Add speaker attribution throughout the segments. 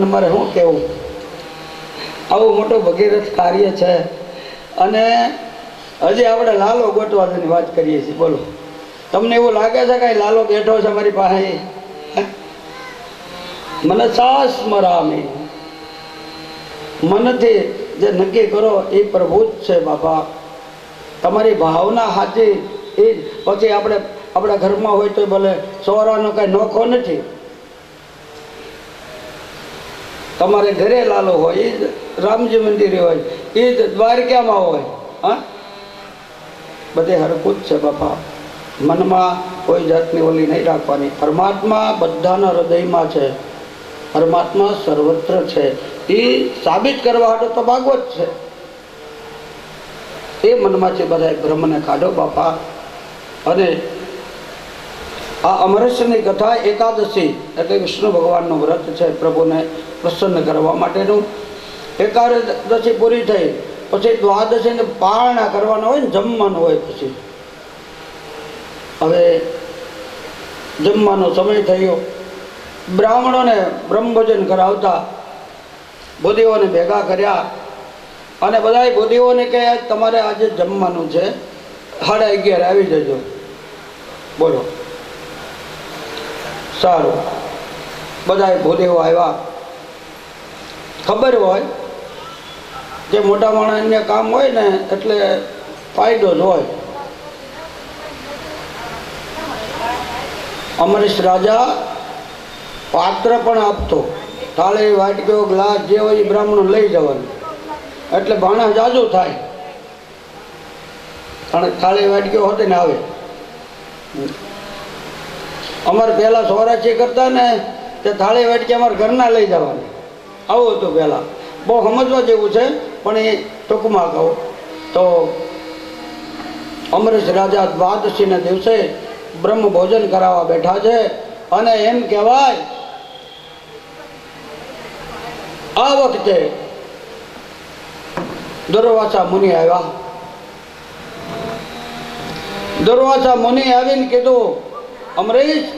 Speaker 1: તમને મારે શું કહેવું, આવું મોટું ભગીરથ કાર્ય છે. અને હજી આપણે લાલો ગોતવાની વાત કરીએ છીએ. બોલો, તમને એવું લાગે છે કાંઈ લાલો બેઠો છે મારી પાસે? મને સાસ મરામી, મનથી જે નક્કી કરો એ પ્રભુ જ છે બાપા. તમારી ભાવના સાચી એ જ. પછી આપણે આપણા ઘરમાં હોય તો ભલે સોરાનો કાંઈ નોખો નથી. તમારે ઘરે લાલો હોય, એ જ રામજી મંદિરે હોય, એ જ દ્વારકામાં હોય. હા, બધે હરકું જ છે બાપા. મનમાં કોઈ જાતની ઓલી નહીં રાખવાની. પરમાત્મા બધાના હૃદયમાં છે, પરમાત્મા સર્વત્ર છે. એ સાબિત કરવા હાટો તો ભાગવત છે. એ મનમાંથી બધા ભ્રમને કાઢો બાપા. અને આ અમરસ્યની કથા એકાદશી એટલે વિષ્ણુ ભગવાનનું વ્રત છે, પ્રભુને પ્રસન્ન કરવા માટેનું. એકાદશી પૂરી થઈ પછી દ્વાદશીને પારણા કરવાના હોય ને, જમવાનું હોય. પછી હવે જમવાનો સમય થયો. બ્રાહ્મણોને બ્રહ્મભોજન કરાવતા બોધીઓને ભેગા કર્યા અને બધાય બોધીઓને કહે તમારે આજે જમવાનું છે, 11:30 આવી જજો. બોલો, સારું. બધાય બોધીઓ આવ્યા. ખબર હોય જે મોટા માણસને કામ હોય ને એટલે ફાયદો જ હોય. અમરીશ રાજા પાત્ર પણ આપતો, થાળી વાટકીઓ ગ્લાસ જે હોય એ બ્રાહ્મણો લઈ જવાનું, એટલે ભાણા જાજુ થાય. પણ થાળી વાટકીઓ હોતે ને આવે. અમારે પહેલાં સોરાચી કરતા ને તે થાળી વાટકી અમારા ઘરના લઈ જવાની, આવું હતું પહેલાં. બહુ સમજવા જેવું છે પણ એ ટૂંકમાં કહું તો અમરીશ રાજા દ્વાદશીના દિવસે બ્રહ્મ ભોજન કરાવવા બેઠા છે. અને એમ કહેવાય આ વખતે દુર્વાસા મુનિ આવ્યા. દુર્વાસા મુનિ આવીને કીધું, અમરીશ,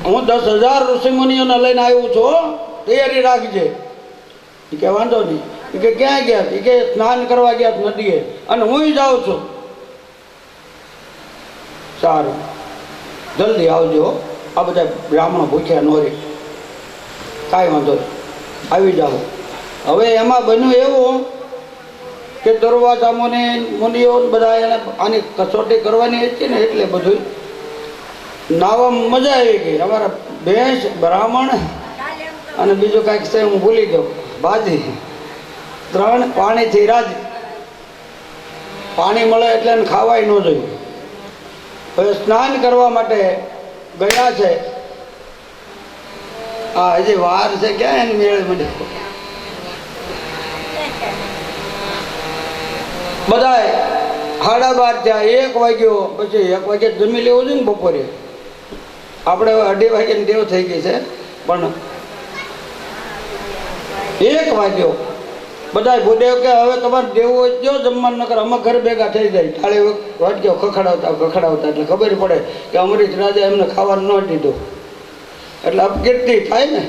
Speaker 1: હું 10,000 ઋષિ મુનિઓને લઈને આવ્યો છું, તૈયારી રાખજે. એ કે વાંધો નહીં. એ કે ક્યાં ગયા? એ કે સ્નાન કરવા ગયા નદીએ, અને હું જાઉં છું. સારું, જલ્દી આવજો. આ બધા બ્રાહ્મણો ભૂખ્યા નો રહે. કાંઈ વાંધો નહીં, આવી જાઓ. હવે એમાં બન્યું એવું કે દુર્વાસા મુનિઓ બધા એને આની કસોટી કરવાની હતી ને, એટલે બધું નાવામાં મજા આવી ગઈ. અમારા ભેંસ, બ્રાહ્મણ અને બીજું કાંઈક છે હું ભૂલી ગયો, ભાજી, 3 પાણીથી રાજી. પાણી મળે એટલે એને ખાવાય ન જોઈએ. હવે સ્નાન કરવા માટે ગયા છે. હા, હજી વાર છે, ક્યાં એની મેળ મળ્યો. બધાય 12:30 થયા, 1 વાગ્યો. પછી 1 વાગે જમી લેવું છે ને બપોરે. આપણે 2:30 વાગ્યાની ટેવ થઈ ગઈ છે, પણ 1 વાગ્યો. બધા ભૂદેવ કે હવે તમારે દેવું હોય જો જમવાનું, નકર અમે ઘર ભેગા થઈ જાય. થાળી વાટક્યો ખખડાવતા એટલે ખબર પડે કે અમરીશ રાજા એમને ખાવાનું ન દીધું, એટલે અપકીર્તિ થાય ને.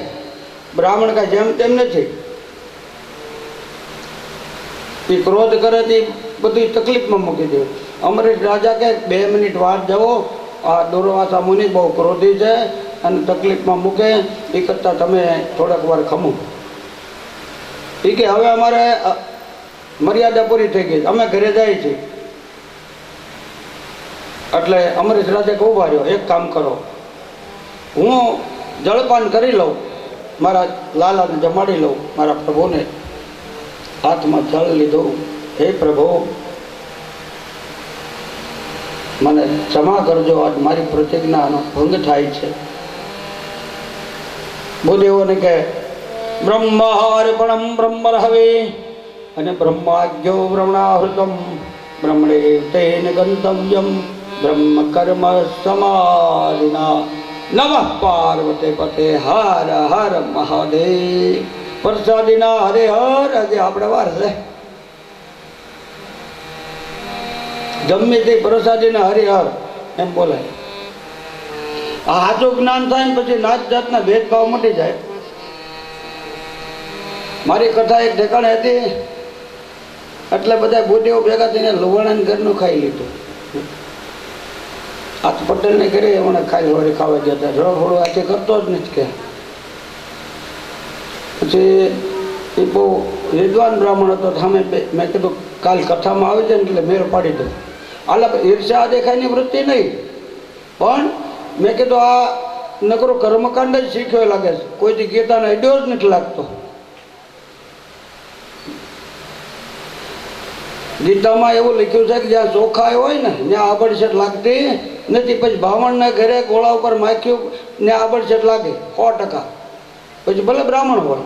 Speaker 1: બ્રાહ્મણ કાંઈ જેમ તેમ નથી. એ ક્રોધ કરે તે બધી તકલીફમાં મૂકી દે. અમરીશ રાજા કે 2 મિનિટ વાર જવો, આ દુર્વાસા મુનિ બહુ ક્રોધી છે અને તકલીફમાં મૂકે, એ કરતાં તમે થોડાક વાર ખમો. એ કે હવે અમારે મર્યાદા પૂરી થઈ ગઈ, અમે ઘરે જાય છીએ. એટલે અમરીશ રાજા કે ઉભા રહ્યો, એક કામ કરો, હું જળપાન કરી લઉં, મારા લાલાને જમાડી લઉં. મારા પ્રભુને હાથમાં જળ લીધું. હે પ્રભુ, મને ક્ષમા કરજો, આજ મારી પ્રતિજ્ઞાનો ભંગ થાય છે. ભૂદેવોને કે બ્રહ્માર્પણમ બ્રહ્મરહવે અને બ્રહ્માજ્ઞો બ્રહ્મણાહૃતમ બ્રહ્મણે તેન ગંતવ્યમ બ્રહ્મ કર્મ સમાધિના નમઃ પાર્વતે પતે હર હર મહાદેવ. પ્રસાદીના હરે હર. આજે આપણે વાર છે, ગમે તે પ્રસાદીના હરિહર એમ બોલાય. આ સાચું જ્ઞાન થાય ને પછી નાત જાતના ભેદભાવ મટી જાય. મારી કથા એક ઠેકાણે હતી, એટલે બધા બુઢીઓ ભેગા થઈને લુવાણાના ઘરનું ખાઈ લીધું. આ પટેલને ઘરે એમણે ખાઈ વળી ખાવા જતા, રહોડું આથી કરતો જ નથી કે. પછી એ બહુ વિદ્વાન બ્રાહ્મણ હતો, સામે મેં કીધું કાલ કથામાં આવી જાય ને એટલે મેળ પાડી દઉં. આલા ઈર્ષ્યા દેખાયની વૃત્તિ નહીં, પણ મેં કીધું આ નકરો કર્મકાંડ જ શીખ્યો લાગે છે, કોઈથી ગીતાનો અડ્યો જ નથી લાગતો. ગીતામાં એવું લખ્યું છે કે જ્યાં ચોખાઈ હોય ને ત્યાં આબડછેટ લાગતી નથી. પછી બ્રાહ્મણના ઘરે ગોળા ઉપર માખ્યું ને આબડછેટ લાગે 100%. પછી ભલે બ્રાહ્મણ હોય,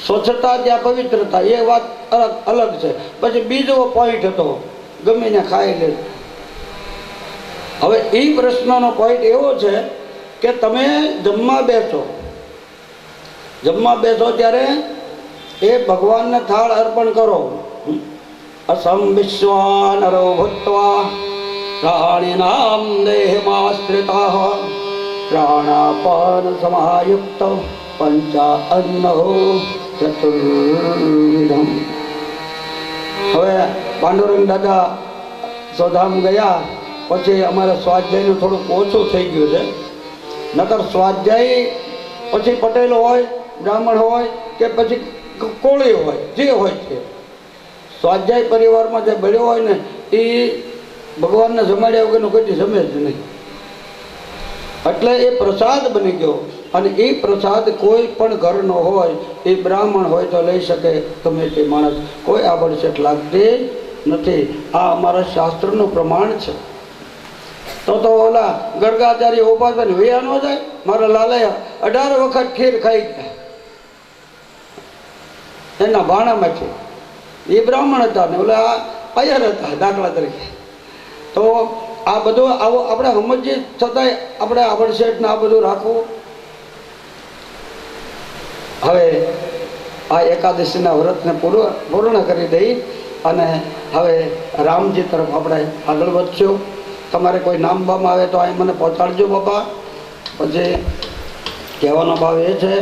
Speaker 1: સ્વચ્છતા ત્યાં પવિત્રતા, એ વાત અલગ છે. પછી બીજો પોઈન્ટ હતો, ગમે ને ખાઈ લે. હવે એ પ્રશ્નનો પોઈન્ટ એવો છે કે તમે જમવા બેસો ત્યારે એ ભગવાનને થાળ અર્પણ કરો. અસમ વિશ્વાનરો ભૂત્વા પ્રાણીનામ દેહમાશ્રિતા પ્રાણાપાન સમાયુક્ત પંચા અન્નો ચતુર્વિધમ. હવે પાંડુરંગ દાદા સ્વધામ ગયા પછી અમારે સ્વાધ્યાયનું થોડુંક ઓછું થઈ ગયું છે. નકર સ્વાધ્યાય પછી પટેલ હોય, બ્રાહ્મણ હોય કે પછી કોળી હોય, જે હોય છે, સ્વાધ્યાય પરિવારમાં જે બળ્યો હોય ને એ ભગવાનને જમાડ્યા વગરનું કોઈ જમે જ નહીં. એટલે એ પ્રસાદ બની ગયો. અને એ પ્રસાદ કોઈ પણ ઘરનો હોય, એ બ્રાહ્મણ હોય તો લઈ શકે ગમે તે માણસ, કોઈ આબડછેટ લાગતી નથી. આ અમારા શાસ્ત્રનું પ્રમાણ છે. તો ઓલા ગર્ગાચાર્ય ઉભા થઈને વૈયા ન જાય. મારા લાલયા 18 વખત ખીર ખાઈ ગયા એના ભાણામાંથી. એ બ્રાહ્મણ હતા ને ઓલા અયર હતા દાખલા તરીકે. તો આ બધું આવો આપણે સમજીએ છતાંય આપણે આબડછેટ ને આ બધું રાખવું. હવે આ એકાદશીના વ્રતને પૂર્ણ કરી દઈ અને હવે રામજી તરફ આપણે આગળ વધશું. તમારે કોઈ નામ બામ આવે તો અહીં મને પહોંચાડજો બાપા. પછી કહેવાનો ભાવ એ છે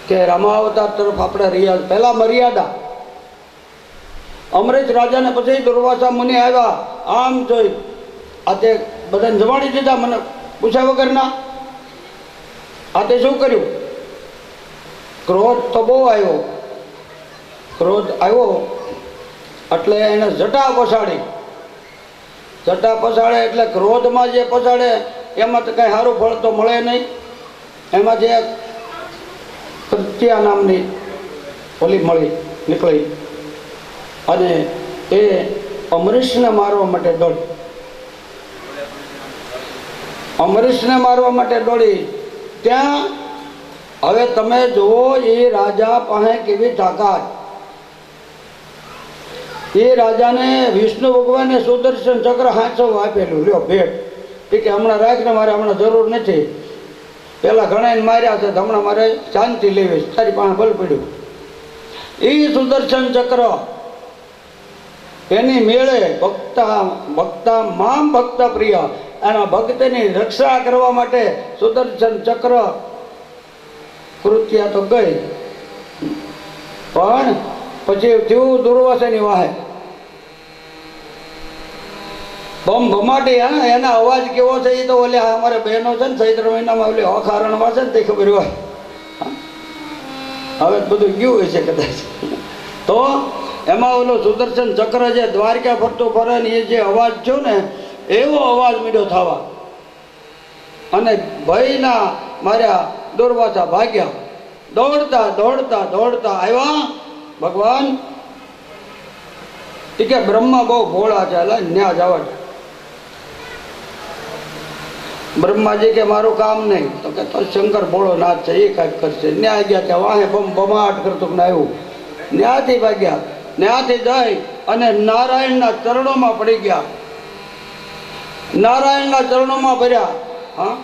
Speaker 1: કે રામાવતાર તરફ આપણે રિયાઝ, પહેલાં મર્યાદા. અમરેશ રાજાને પછી દુર્વાસા મુનિ આવ્યા, આમ જોઈ આ તે બધાને જમાડી દીધા મને પૂછ્યા વગરના. આ તે શું કર્યું? ક્રોધ તો બહુ આવ્યો. ક્રોધ આવ્યો એટલે એને જટા પછાડી. જટા પછાડે એટલે ક્રોધમાં જે પછાડે એમાં તો કંઈ સારું ફળ તો મળે નહીં. એમાં જે કૃત્યા નામની ઓલી નીકળી અને એ અમરીશને મારવા માટે દોડી. અમરીશને મારવા માટે દોડી. ત્યાં હવે તમે જુઓ એ રાજા પાસે કેવી તાકાત. એ રાજાને વિષ્ણુ ભગવાને સુદર્શન ચક્ર હાંચવું આપેલું, લ્યો ભેટ. એ કે હમણાં રાખને, મારે હમણાં જરૂર નથી. પેલા ઘણા માર્યા છે, હમણાં મારે શાંતિ લેવી, તારી પાસે બળ પડ્યું. એ સુદર્શન ચક્ર એની મેળે ભક્તા મામ ભક્ત પ્રિય, એના ભક્તની રક્ષા કરવા માટે સુદર્શન ચક્ર કૃત્યા તો ગઈ. પણ પછી થયું દુર્વાસાની વાહે બમ ભમાટી. હા, એના અવાજ કેવો છે એ તો ઓલે અમારે બહેનો છે ને ચૈત્ર મહિનામાં ઓલી અખારણમાં છે ને તે ખબર હોય. હવે બધું ગયું હોય છે કદાચ. તો એમાં ઓલો સુદર્શન ચક્ર જે દ્વારકા ફરતું ફરે ને એ જે અવાજ થયો ને એવો અવાજ મીડો થવા અને ભયના માર્યા દુર્વાસા ભાગ્યા. દોડતા દોડતા દોડતા આવ્યા ભગવાન. એ કે બ્રહ્મા બહુ ભોળા છે, એટલે ન્યા જવા. બ્રહ્માજી કે મારું કામ નહીં. તો કે તો શંકર ભોળો નાથ છે, એ કાંઈક કરશે. ન્યા ગયા ત્યાં વાહે બમાટ કરતું ને આવ્યું. ન્યાથી ભાગ્યા. ન્યાથી જઈ અને નારાયણના ચરણોમાં પડી ગયા. નારાયણના ચરણોમાં ભર્યા. હા,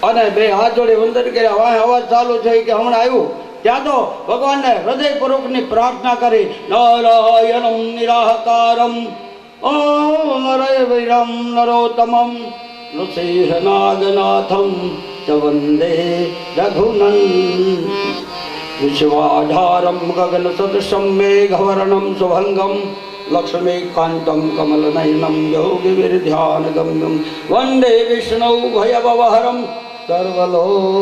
Speaker 1: અને બે હાથ જોડી વંદન કર્યા. વાહે અવાજ ચાલુ છે કે હમણાં આવ્યું. ત્યાં તો ભગવાનને હૃદયપૂર્વકની પ્રાર્થના કરી. નારાયણમ નિરાહકારમ નરય વૈરમ નરોત્તમમ નૃસિંહ નાગનાથમ ચ વંદે રઘુનંદનમ. विश्वाधारं गगनसदृशं मेघवर्णं शुभंगं लक्ष्मीकान्तं कमलनयनं योगिविर्ध्यानगम्यं वन्दे विष्णु भयभवहरं સર્વલોકૈકનાથ.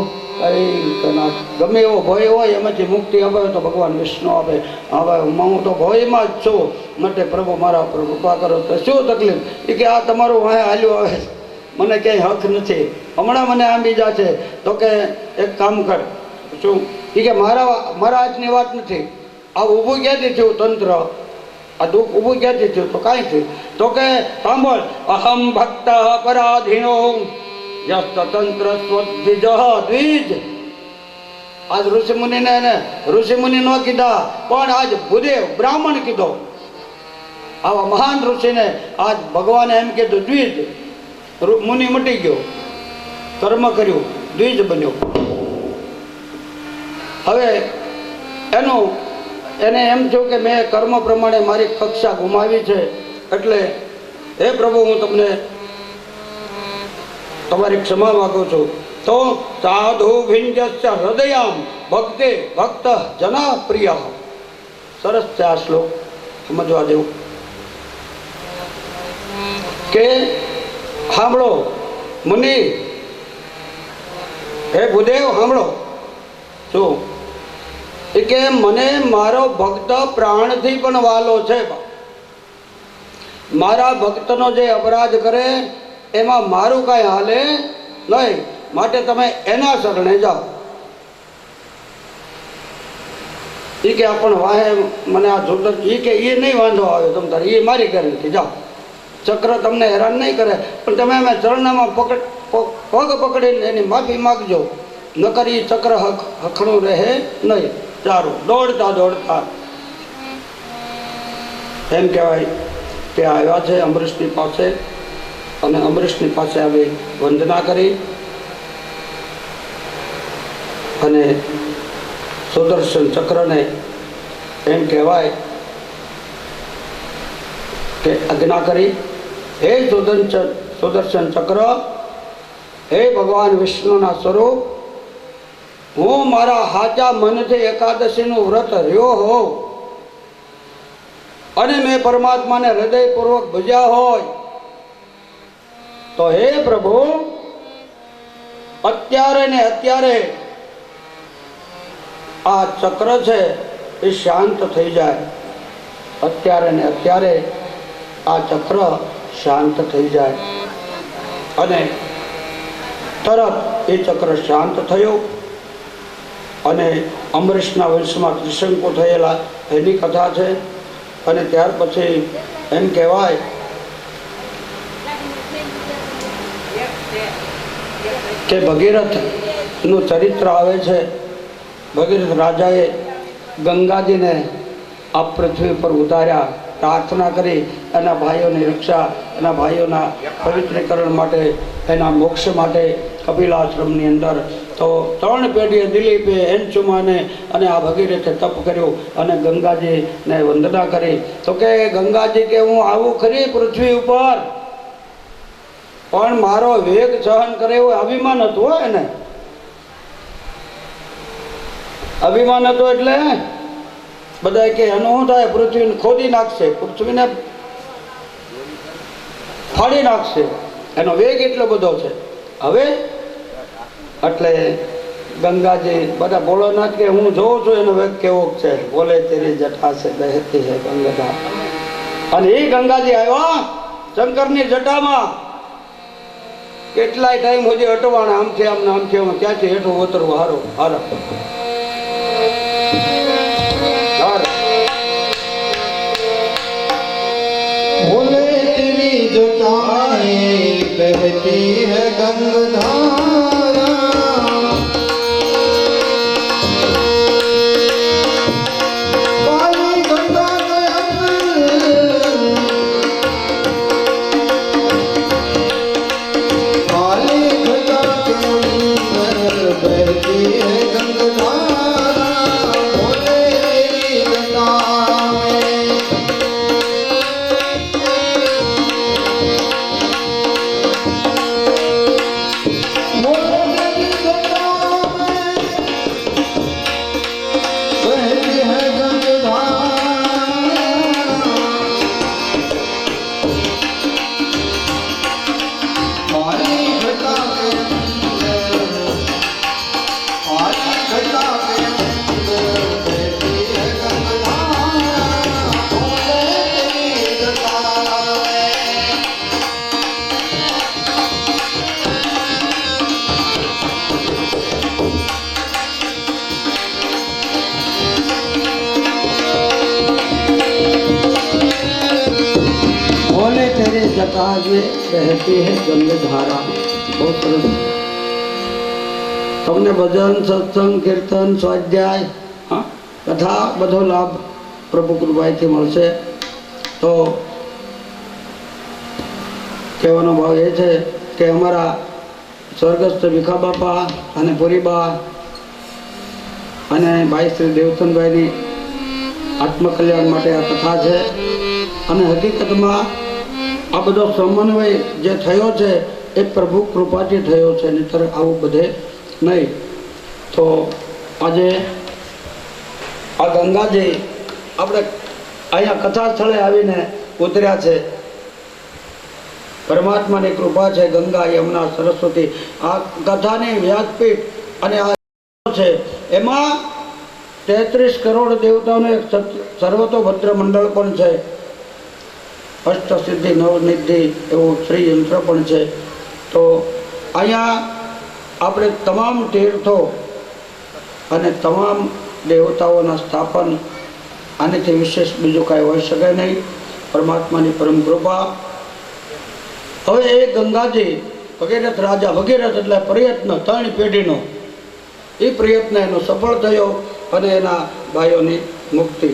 Speaker 1: ગમે એવો ભય હોય એમાંથી મુક્તિ અપાવે તો ભગવાન વિષ્ણુ આપે. હવે હું તો ભયમાં જ છું, માટે પ્રભુ મારા પર કૃપા કરો. તો શું તકલીફ? એ કે આ તમારું વાહે હાલ્યું આવે, મને ક્યાંય હક નથી, હમણાં મને આંબી જાશે. તો કે એક કામ કર. શું? એ કે મારા આજની વાત નથી, આ ઊભું ક્યાંથી થયું તંત્ર, આ દુઃખ ઊભું ક્યાંથી થયું? તો કાંઈ થયું. તો કે સાંભળ, અહમ ભક્ત પરાધીનો તંત્ર સ્વદ્વિજ દ્વિજ. આજ ઋષિમુનિને ઋષિમુનિ ન કીધા, પણ આજ ભૂદેવ બ્રાહ્મણ કીધો. આવા મહાન ઋષિને આજ ભગવાને એમ કીધું દ્વિજ. મુનિ મટી ગયો, કર્મ કર્યું, દ્વિજ બન્યો. હવે એને એમ થયું કે મેં કર્મ પ્રમાણે મારી કક્ષા ગુમાવી છે, એટલે હે પ્રભુ હું તમને તમારી ક્ષમા માગું છું. તો સાધુ ભિંજસ્ય હૃદયમ ભક્તે ભક્ત જના પ્રિય. સરસ છે આ શ્લોક, સમજવા જેવું. કે સાંભળો મુનિ, હે ભૂદેવ સાંભળો. શું? એ કે મને મારો ભક્ત પ્રાણથી પણ વાલો છે. મારા ભક્તનો જે અપરાધ કરે એમાં મારું કાંઈ હાલે નહીં, માટે તમે એના શરણે જાઓ. એ કે આપણ વાહે મને આ જોતર, એ કે એ નહીં વાંધો આવે તમ તારે, એ મારી ગેરંટી, જાઓ. ચક્ર તમને હેરાન નહીં કરે, પણ તમે અમે ચરણામાં પગ પકડીને એની માફી માગજો, નકર એ ચક્ર હખણું રહે નહીં. સારું. દોડતા દોડતા એમ કહેવાય કે આવ્યા છે અમરીશની પાસે, અને અમરીશની પાસે આવી વંદના કરી અને સુદર્શન ચક્રને એમ કહેવાય કે આજ્ઞા કરી, હે સુદર્શન ચક્ર, હે ભગવાન વિષ્ણુના સ્વરૂપ, હું મારા સાચા મનથી એકાદશીનું વ્રત રહ્યો હોઉં અને મેં પરમાત્માને હૃદયપૂર્વક ભજ્યા હોય તો હે પ્રભુ અત્યારે ને અત્યારે આ ચક્ર છે એ શાંત થઈ જાય. અત્યારે ને અત્યારે આ ચક્ર શાંત થઈ જાય. અને તરત એ ચક્ર શાંત થયું અને અમરીશના વંશમાં ત્રિશંકુ થયેલા એની કથા છે. અને ત્યાર પછી એમ કહેવાય કે ભગીરથનું ચરિત્ર આવે છે. ભગીરથ રાજાએ ગંગાજીને આ પૃથ્વી પર ઉતાર્યા, પ્રાર્થના કરી એના ભાઈઓની રક્ષા, એના ભાઈઓના પવિત્રીકરણ માટે, એના મોક્ષ માટે કપિલાશ્રમની અંદર. તો 3 પેઢીએ દિલીપે, એનચુમાને અને આ ભગીરથે તપ કર્યું અને ગંગાજીને વંદના કરી. તો કે ગંગાજી કે હું આવું ખરી પૃથ્વી ઉપર, પણ મારો વેગ સહન કરે એવું અભિમાન હતું હોય એને. અભિમાન હતું એટલે બધા કે એનું શું થાય, પૃથ્વીને ખોદી નાખશે, પૃથ્વીને ફાડી નાખશે, એનો વેગ એટલો બધો છે. હવે એટલે ગંગાજી બધા ભોળોનાથ કે હું જોઉં છું એનો વેગ કેવો છે, બોલે તેરી જટા છે બહેતી છે ગંગા. અને એ ગંગાજી આવ્યા શંકરની જટામાં. કેટલાય ટાઈમ સુધી અટવાણા, આમથી આમને આમથી આમ, ત્યાંથી હેઠું ઉતરવું હારો હારા.
Speaker 2: बोले तेरी जटाएं बहती है गंगाधारा, काली गंगा के अंदर, काली गंगा के अंदर बहती है गंगाधारा. बोले तेरी जटाएं
Speaker 1: में बहती है गंगाधारा। बहुत सरस। તમને ભજન સત્સંગ કીર્તન સ્વાધ્યાય કથા બધો લાભ પ્રભુ કૃપાથી મળશે। તો કહેવાનો ભાવ એ છે કે અમારા સ્વર્ગસ્થ ભીખા બાપા અને પુરીબા અને ભાઈ શ્રી દેવચંદભાઈની આત્મકલ્યાણ માટે આ કથા છે। અને હકીકતમાં આ બધો સમન્વય જે થયો છે એ પ્રભુ કૃપાથી થયો છે, નહીંતર આવું બધે નહીં। તો આજે આ ગંગાજી આપણે અહીંયા કથા સ્થળે આવીને ઉતર્યા છે। પરમાત્માની કૃપા છે। ગંગા યમુના સરસ્વતી આ કથાની વ્યાસપીઠ અને આ છે એમાં 33 કરોડ દેવતાઓનું એક સર્વતોભદ્ર મંડળ પણ છે। અષ્ટસિદ્ધિ નવનિધિ એવું શ્રી યંત્ર પણ છે। તો અહીંયા આપણે તમામ તીર્થો અને તમામ દેવતાઓના સ્થાપન આનાથી વિશેષ બીજું કાંઈ હોઈ શકે નહીં। પરમાત્માની પરમ કૃપા। હવે એ ગંગાજી ભગીરથ રાજા, ભગીરથ એટલે પ્રયત્ન 3 પેઢીનો, એ પ્રયત્ન એનો સફળ થયો અને એના ભાઈઓની મુક્તિ।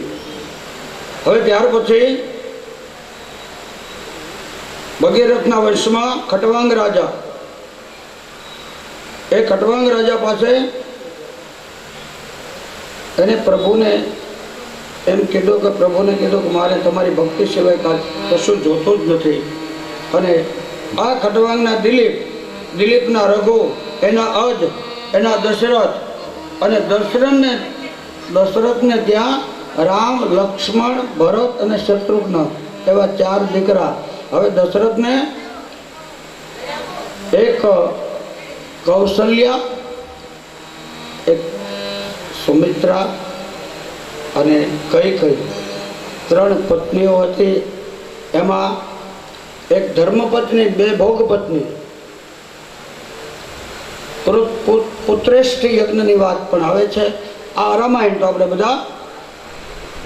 Speaker 1: હવે ત્યાર પછી ભગીરથના વંશમાં ખટવાંગ રાજા, એ ખટવાંગ રાજા પાસે એને પ્રભુને એમ કીધું કે પ્રભુને કીધું કે મારે તમારી ભક્તિ સિવાય કશું જોતું જ નથી। અને આ ખટવાંગના દિલીપના રઘુ, એના અજ, એના દશરથ, અને દશરથને ત્યાં રામ, લક્ષ્મણ, ભરત અને શત્રુઘ્ન એવા 4 દીકરા। હવે દશરથને એક કૌશલ્યા, એક સુમિત્રા અને કૈકેયી 3 પત્નીઓ હતી। એમાં એક ધર્મપત્ની, 2 ભોગપત્ની। પુત્રેષ્ઠ યજ્ઞની વાત પણ આવે છે। આ રામાયણ તો આપણે બધા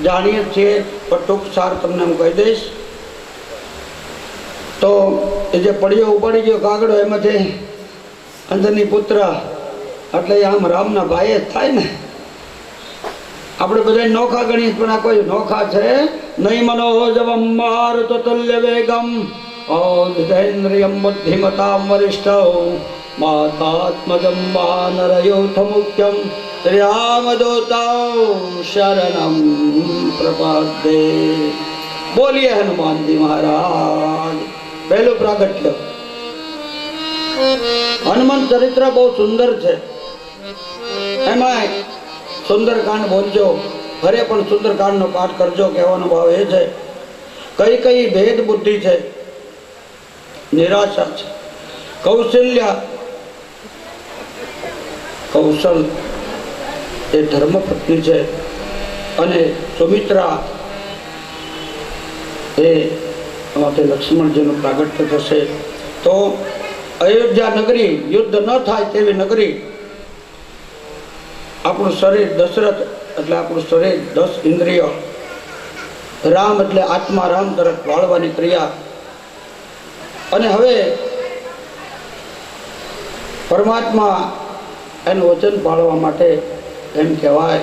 Speaker 1: જાણીએ છીએ, પણ ટૂંક સાર તમને હું કહી દઈશ। તો એ જે પડ્યો ઉપાડી ગયો કાગડો, એમાંથી અંદરની પુત્ર એટલે આમ રામના ભાઈ જ થાય ને। આપણે બધા નોખા ગણીએ પણ આ કોઈ નોખા છે નહીં। મનોજવમ મારુત તુલ્ય વેગમ ઔદ્ધેન્દ્રિયમ બુદ્ધિમતામ વરિષ્ઠ માતાત્મજમ વાનરયોથ મુખ્યમ શ્રીરામદૂતૌ શરણમ પ્રપદ્યે। બોલીએ હનુમાનજી મહારાજ। પહેલું પ્રાગટ્ય। હનુમાન ચરિત્ર બહુ સુંદર છે। એમાં સુંદરકાંડ બોલજો, ઘરે પણ સુંદરકાંડનો પાઠ કરજો। કહેવાનો ભાવ એ છે કઈ ભેદ બુદ્ધિ છે, નિરાશા છે। કૌશલ્યા, કૌશલ એ ધર્મપત્ની છે, અને સુમિત્રા એ માટે લક્ષ્મણજીનું પ્રાગટ્ય થશે। તો અયોધ્યા નગરી યુદ્ધ ન થાય તેવી નગરી, આપણું શરીર દશરથ એટલે આપણું શરીર 10 ઇન્દ્રિયો, રામ એટલે આત્મા રામ તરફ વાળવાની ક્રિયા। અને હવે પરમાત્મા એનું વચન પાળવા માટે એમ કહેવાય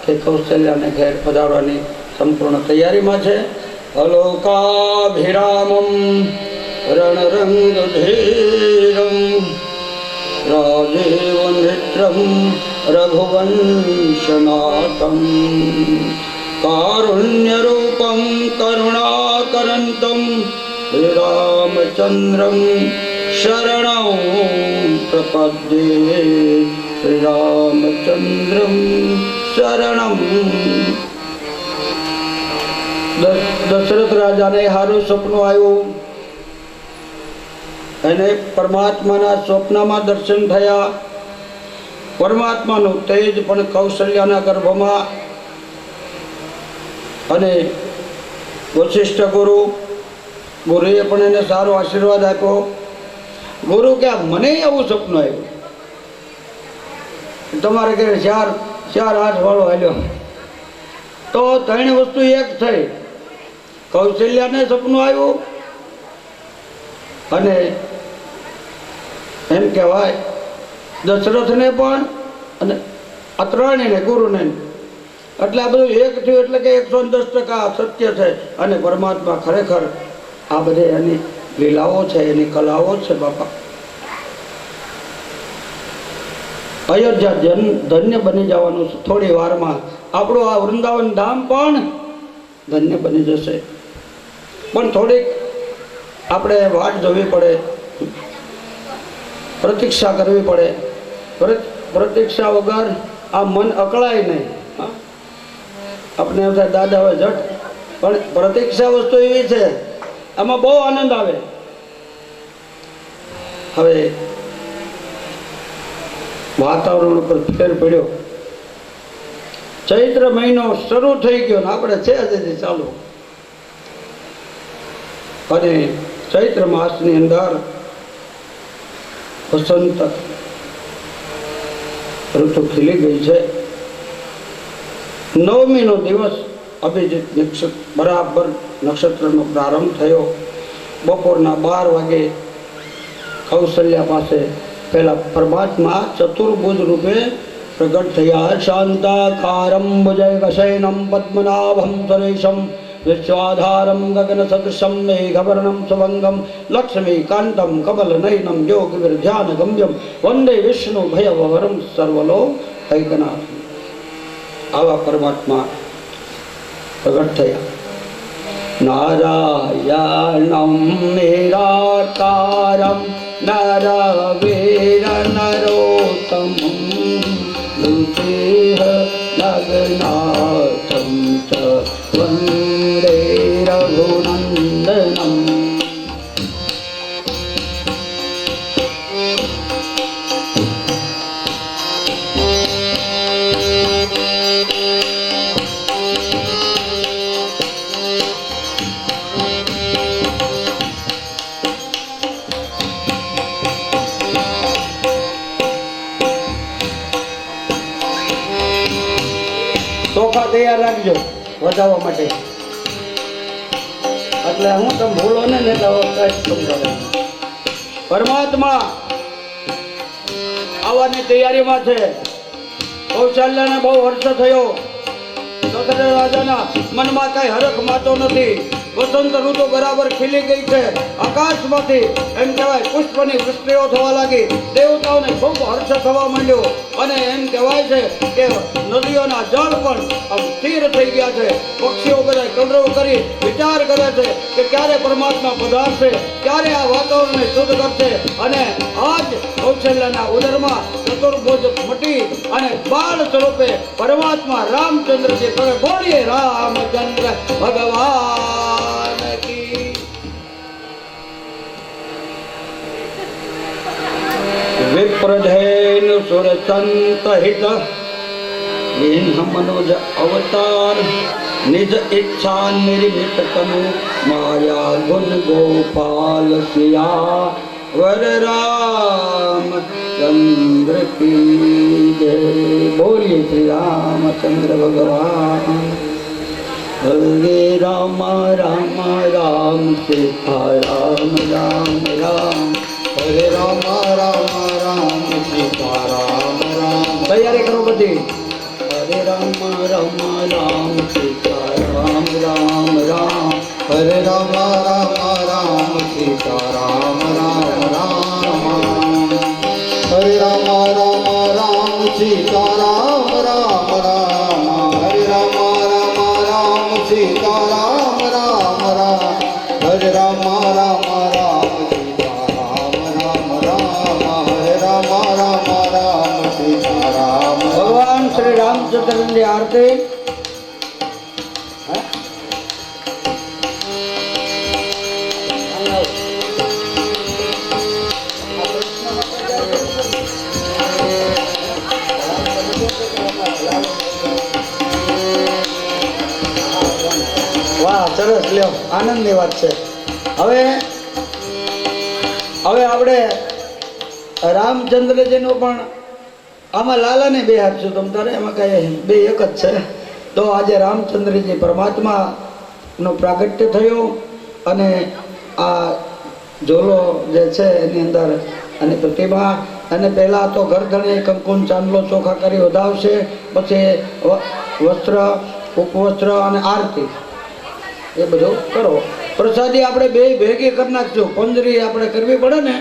Speaker 1: કે કૌશલ્યાને ઘેર પધારવાની સંપૂર્ણ તૈયારીમાં છે। અલોકાભિરામમ રણરંગધીરમ રાજીવ નેત્રમ રઘુવંશનાથમ કારુણ્યરૂપમ કરુણાકરંતમ શ્રીરામચંદ્રમ શરણં પ્રપદ્યે। શ્રીરામચંદ્રમ શરણમ। દશરથ રાજાને સારું સપનું આવ્યું। એને પરમાત્માના સ્વપ્નમાં દર્શન થયા। પરમાત્માનું તેજ પણ કૌશલ્યાના ગર્ભમાં, અને વશિષ્ઠ ગુરુએ પણ એને સારો આશીર્વાદ આપ્યો। ગુરુ કે મને આવું સપનું આવ્યું, તમારે ઘરે 4 વાળો હાલ્યો। તો 3 વસ્તુ એક થઈ। કૌશલ્યાને સપનું આવ્યું, અને એમ કહેવાય દશરથને પણ અને અત્રાણીને ગુરુને, એટલે આ બધું એક થયું એટલે કે 110% સત્ય છે. અને પરમાત્મા ખરેખર આ બધી એની લીલાઓ છે, એની કલાઓ છે. બાપા અયોધ્યા ધન્ય બની જવાનું છે થોડી વારમાં. આપણું આ વૃંદાવન ધામ પણ ધન્ય બની જશે. પણ થોડીક આપણે વાટ જોવી પડે, પ્રતીક્ષા કરવી પડે. પ્રતીક્ષા વગર આ મન અકળાય નહીં. આપણે એમ થાય દાદા હવે જટ, પણ પ્રતીક્ષા વસ્તુ એવી છે આમાં બહુ આનંદ આવે. હવે વાતાવરણ ઉપર ફેર પડ્યો, ચૈત્ર મહિનો શરૂ થઈ ગયો ને આપણે છે હજી ચાલુ. અને ચૈત્ર માસની અંદર વસંત ઋતુ ખીલી ગઈ છે. 9મીનો દિવસ અભિજીત નક્ષત્ર બરાબર નક્ષત્રનો પ્રારંભ થયો. બપોરના 12 વાગે કૌશલ્યા પાસે પેલા પરમાત્મા ચતુર્ભુજ રૂપે પ્રગટ થયા. શાંતાકારમ ભુજગશયનમ પદ્મનાભમ સુરેશમ વિશ્વાધારમ ગગન સદૃશમ મેઘવર્ણમ સુભંગમ લક્ષ્મીકાંતમ કમલનયનમ યોગવિર્ધ્યાન ગમ્યમ વંદે વિષ્ણુ ભયવરમ સર્વલોકૈકનાથ. આવા પરમાત્મા પ્રગટ થયા. નારાયણમ નિરાકારમ નરવીર નરોત્તમં નૃસિંહ નગનાથમ ચ વંદે રઘુનંદનમ. સોફા તૈયાર રાખજો વધાવવા માટે, એટલે હું તમે ભૂલો ને એટલે સમજાવે. પરમાત્મા આવવાની તૈયારીમાં છે. કૌશલ્યાને બહુ હર્ષ થયો. દશરથ રાજાના મનમાં કઈ હરખ માતો નથી. વસંત ઋતુ બરાબર ખીલી ગઈ છે. આકાશમાંથી એમ કહેવાય પુષ્પની વૃષ્ટિઓ થવા લાગી. દેવતાઓને ખૂબ હર્ષ થવા માંડ્યો. અને એમ કહેવાય છે કે નદીઓના જળ પણ આમ સ્થિર થઈ ગયા છે. પક્ષીઓ બધા કલરવ કરી વિચાર કરે છે કે ક્યારે પરમાત્મા પધારશે, ક્યારે આ વાતાવરણને શુદ્ધ કરશે. અને આજ કૌશલ્યના ઉદરમાં ચતુર્ભુજ મટી અને બાળ સ્વરૂપે પરમાત્મા રામચંદ્રજી કરે. બોલીએ રામચંદ્ર ભગવાન કી. વિપ્રધેન સુરસંત હિત વિન્હ મનોજ અવતાર નિજ ઈચ્છા નિર્મિત તનુ માયા ગુણ ગોપાલ સિયા વર રામ ચંદ્ર કી જય. બોલીએ શ્રી રામચંદ્ર ભગવાન. હરે રામ રામ રામ સીતા રામ રામ રામ.
Speaker 2: હરે રામ રામ રામ સીતા રામ રામ.
Speaker 1: તૈયારી કરો બધી. હરે રામ રામ રામ સીતા રામ રામ રામ.
Speaker 2: હરે રામ રામ રામ સીતા રામ રામ રામ. હરે રામ રામ રામ સીતા રામ રામ રામ. હરે રામ રામ રામ સીતા રામ રામ રામ. હરે રામ રામ રામ સીતા રામ રામ રામ. હરે રામ રામ રામ સીતા રામ.
Speaker 1: ભગવાન શ્રી રામચંદ્રની આરતી. વાહ, સરસ. લ્યો, આનંદની વાત છે. હવે આપણે રામચંદ્રજીનું પણ આમાં લાલાને બે આપશું તમ તારે, એમાં કઈ બે એક જ છે. તો આજે રામચંદ્રજી પરમાત્માનો પ્રાગટ્ય થયો અને આ ઝોલો જે છે એની અંદર અને પ્રતિમા અને પહેલાં તો ગરદણે કંકુન ચાંદલો ચોખા કરી વધાવશે, પછી વસ્ત્ર ઉપવસ્ત્ર અને આરતી એ બધું કરો. પ્રસાદી આપણે બે ભેગી કરી નાખશું. પંજરી આપણે કરવી પડે ને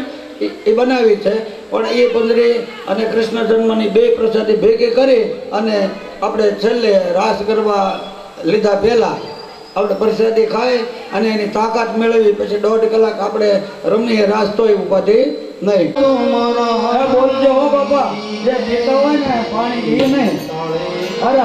Speaker 1: એ બનાવી છે, પણ એ પંજરી અને કૃષ્ણ જન્મની બે પ્રસાદી ભેગી કરી અને આપણે છેલ્લે રાસ ગરબા લીધા પહેલાં આપણે પ્રસાદી ખાઈ અને એની તાકાત મેળવી પછી 1.5 કલાક આપણે રમીએ રાસ તોય ઉપાધિ નહીં. બોલજો હો બાપા, જે પીતા હોય ને પાણી પીએ નહીં. હર હર.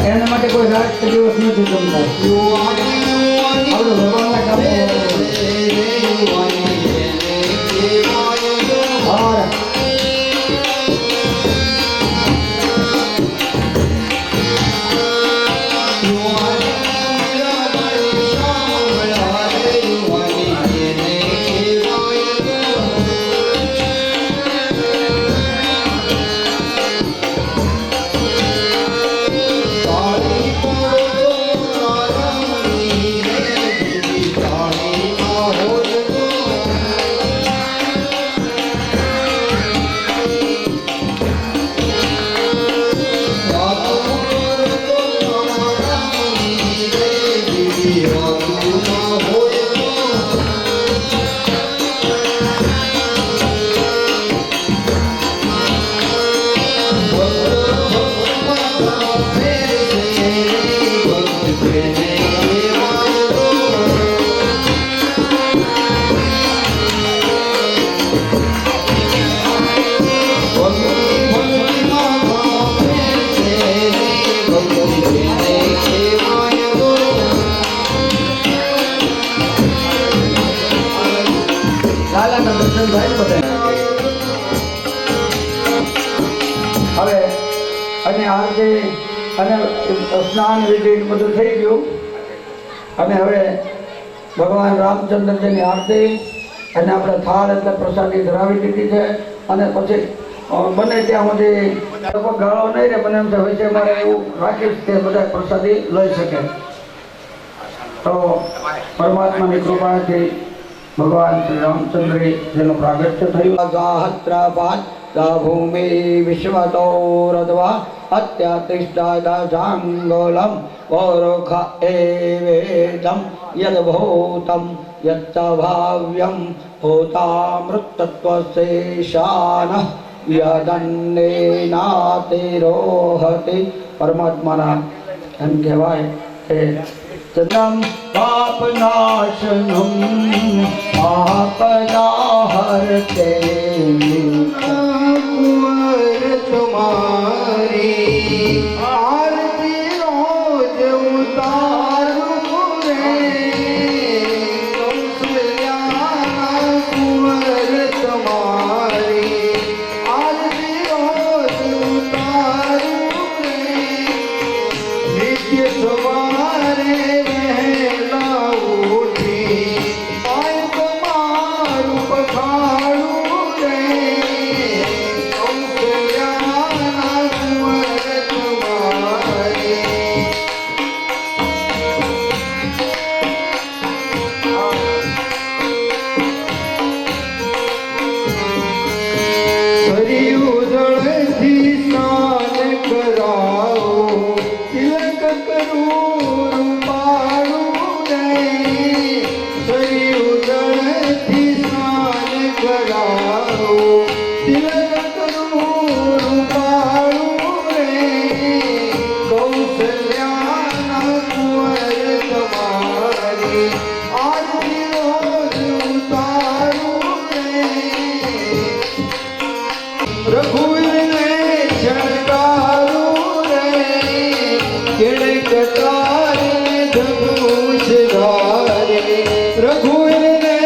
Speaker 1: એના માટે કોઈ રાત દિવસ નથી જમતા. આપણે ભગવાનના કામ હવે અને આરતી અને સ્નાન વિધિ બધું થઈ ગયું અને હવે ભગવાન રામચંદ્રજીની આરતી અને આપણે થાળ એટલે પ્રસાદી ધરાવી દીધી છે અને પછી બને ત્યાં સુધી ગાળો નહીં રે મને એમ છે વચ્ચે મારે એવું રાખીશ કે બધા પ્રસાદી લઈ શકે. તો પરમાત્માની કૃપાથી ભગવાન શ્રી રામચંદ્ર જેનું પ્રાગટ્ય થયું. ગાહત્રાપાત ભૂમિ વિશ્વતો રદવા અત્યાતિષ્ઠાજાંગોલમ વોરોખ એવેદમ યદભૂતમ યત્ત ભાવ્યમ ભૂતામૃતત્વશેષાન યદન્ને નાતે રોહતે. પરમાત્માના એમ કહેવાય કે તદમ પાપનાશનમ આપદાહરતે.
Speaker 2: કુંવર તમારી આરતી રોજ ઉતારું રે. કૌશલ્યા કુંવર તમારી આરતી રોજ ઉતારું રે. નિત્ય સવારે વહેલા ઉઠી પાય તમારું પખાડું રે. કૌશલ્યાના કુંવર તમારી હરિયું જળથી સ્નાન કરાવો. તિલક કરું રૂપાળું રે. હરિયું જળથી સ્નાન કરાવો. તિલક કરું રૂપાળું રે. કૌશલ્યાના કુંવર તમારી આરતી રોજ ઉતારું રે. રઘુવીરને શણગારું રે. કેળે કટારે ધનુષ ધારે. રઘુવીરને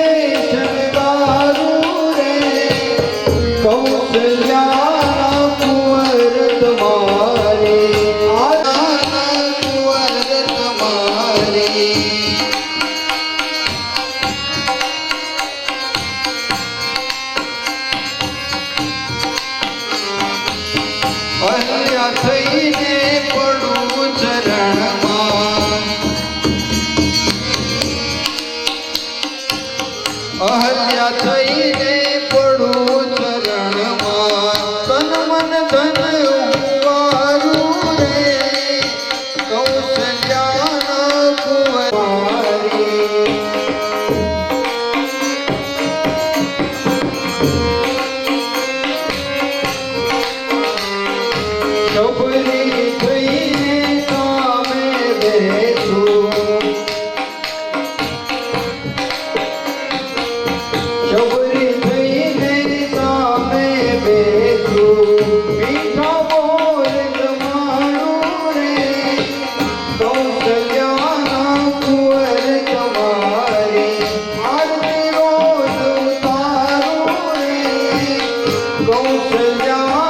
Speaker 2: શણગારું રે. કૌશલ્યાના કુંવર તમારી આના કુંવર તમારી અહલ્યા થઈને પડું ચરણમાં. અહલ્યા થઈને પડું ચરણમાં. તન મન ધન ઉવારું રે. કૌશલ્યાના કુંવર મારી શબરી થઈને સામે બેઠું. શબરી થઈને સામે બેઠું. મીઠા બોલ જમાડું રે. કૌશલ્યાના કુંવર તમારી આરતી રોજ ઉતારું રે. કૌશલ્યા